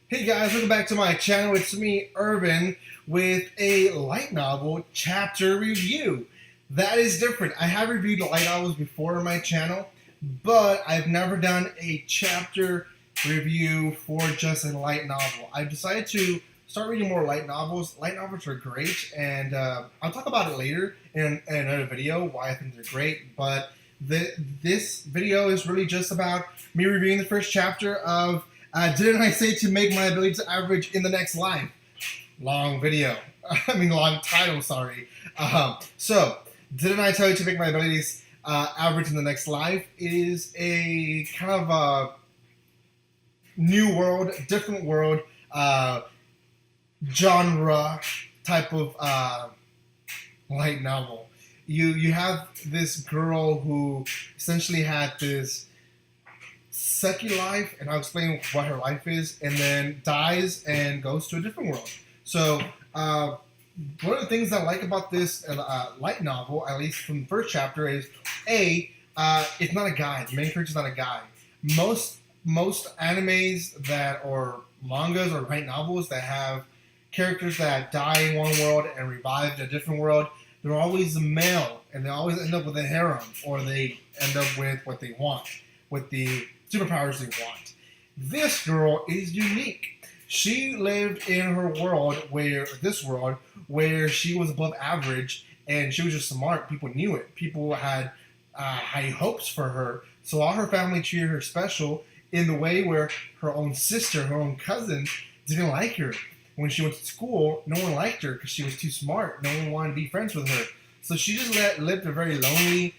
Hey guys, welcome back to my channel. It's me, Irvin, with a light novel chapter review. That is different. I have reviewed light novels before on my channel, but I've never done a chapter review for just a light novel. I've decided to start reading more light novels. Light novels are great, and I'll talk about it later in another video, why I think they're great, but this video is really just about me reviewing the first chapter of didn't I say to make my ability to average in the next life? Long video. Long title, sorry. So, didn't I tell you to make my abilities average in the next life? It is a kind of a new world, different world, genre type of light novel. You have this girl who essentially had this second life, and I'll explain what her life is, and then dies and goes to a different world. So, one of the things I like about this light novel, at least from the first chapter, is it's not a guy. The main character's not a guy. Most animes that or mangas or light novels that have characters that die in one world and revive in a different world, they're always a male, and they always end up with a harem, or they end up with what they want, with the superpowers they want. This girl is unique. She lived in her world where she was above average, and she was just smart. People knew it. People had high hopes for her. So all her family treated her special in the way where her own sister, her own cousin, didn't like her. When she went to school, no one liked her because she was too smart. No one wanted to be friends with her. So she just lived a very lonely,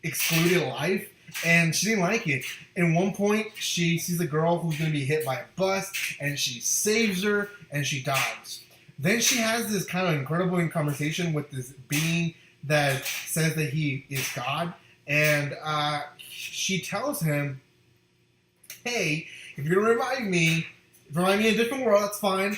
excluded life. And she didn't like it. At one point, she sees a girl who's going to be hit by a bus, and she saves her, and she dies. Then she has this kind of incredible conversation with this being that says that he is God, and she tells him, hey, if you're going to revive me in a different world, that's fine,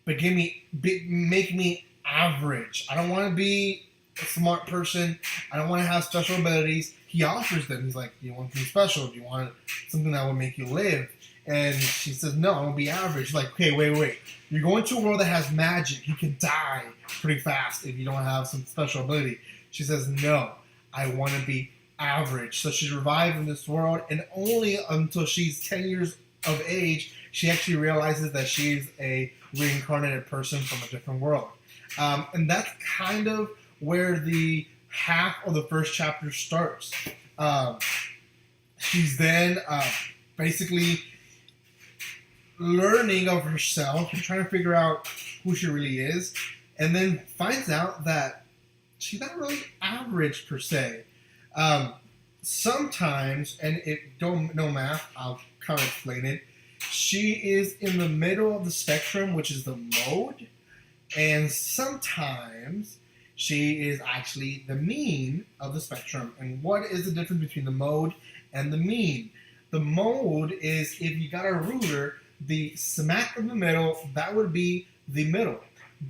but make me average. I don't want to be a smart person. I don't want to have special abilities. He offers them. He's like, do you want something special? Do you want something that will make you live? And she says, no, I want to be average. She's like, okay, wait. You're going to a world that has magic. You can die pretty fast if you don't have some special ability. She says, no, I want to be average. So she's revived in this world, and only until she's 10 years of age, she actually realizes that she's a reincarnated person from a different world. And that's kind of where the half of the first chapter starts. She's then basically learning of herself and trying to figure out who she really is, and then finds out that she's not really average per se. Sometimes, and don't know math, I'll kind of explain it. She is in the middle of the spectrum, which is the mode, and sometimes she is actually the mean of the spectrum. And what is the difference between the mode and the mean? The mode is, if you got a ruler, the smack in the middle, that would be the middle.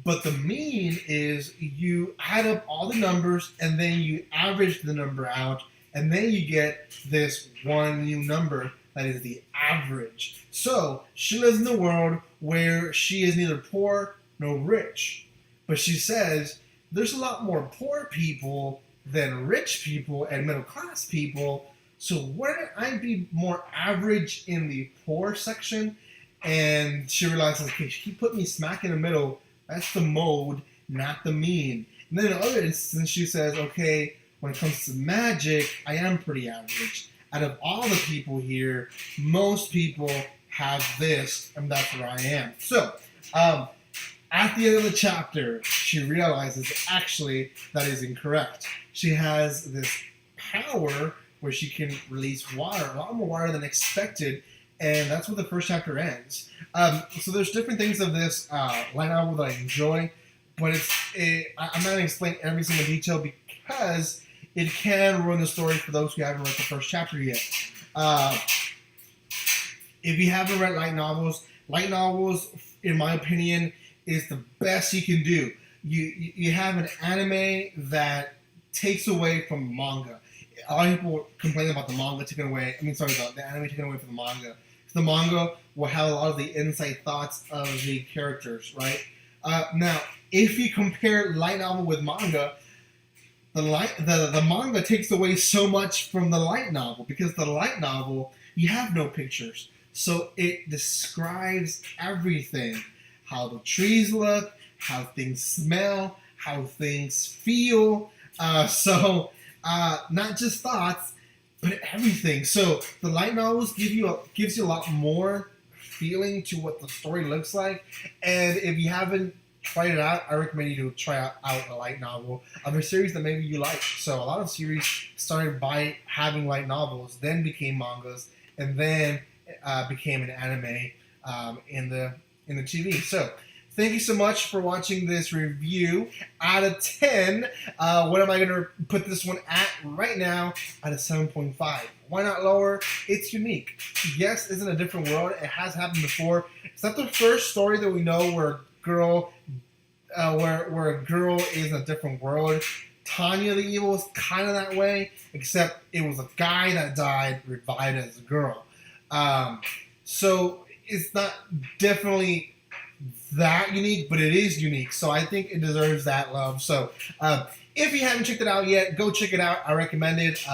But the mean is you add up all the numbers and then you average the number out, and then you get this one new number that is the average. So she lives in a world where she is neither poor nor rich. But she says, there's a lot more poor people than rich people and middle class people. So wouldn't I be more average in the poor section? And she realizes, okay, he put me smack in the middle. That's the mode, not the mean. And then in other instances, she says, okay, when it comes to magic, I am pretty average. Out of all the people here, most people have this, and that's where I am. So, at the end of the chapter, she realizes actually that is incorrect. She has this power where she can release water, a lot more water than expected, and that's where the first chapter ends. So there's different things of this light novel that I enjoy, but I'm not going to explain every single detail because it can ruin the story for those who haven't read the first chapter yet. If you haven't read light novels, in my opinion, is the best you can do. You have an anime that takes away from manga. A lot of people complain about the manga taken away. The anime taken away from the manga. The manga will have a lot of the inside thoughts of the characters, right? Now, if you compare light novel with manga, the manga takes away so much from the light novel, because the light novel, you have no pictures, so it describes everything: how the trees look, how things smell, how things feel. Not just thoughts, but everything. So the light novels gives you a lot more feeling to what the story looks like. And if you haven't tried it out, I recommend you to try out a light novel of a series that maybe you like. So a lot of series started by having light novels, then became mangas, and then became an anime in the TV. So thank you so much for watching this review. Out of 10, what am I going to put this one at right now? At a 7.5. Why not lower? It's unique. Yes, it's in a different world. It has happened before. It's not the first story that we know where a girl is in a different world. Tanya the Evil is kind of that way, except it was a guy that died revived as a girl. So it's not definitely that unique, but it is unique. So I think it deserves that love. So if you haven't checked it out yet, go check it out. I recommend it.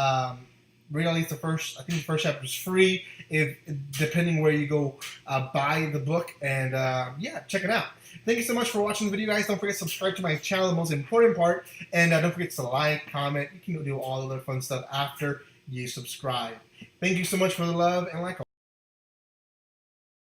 Read at least I think the first chapter is free, if depending where you go buy the book. And yeah, check it out. Thank you so much for watching the video, guys. Don't forget to subscribe to my channel, the most important part. And don't forget to like, comment. You can do all the other fun stuff after you subscribe. Thank you so much for the love, and like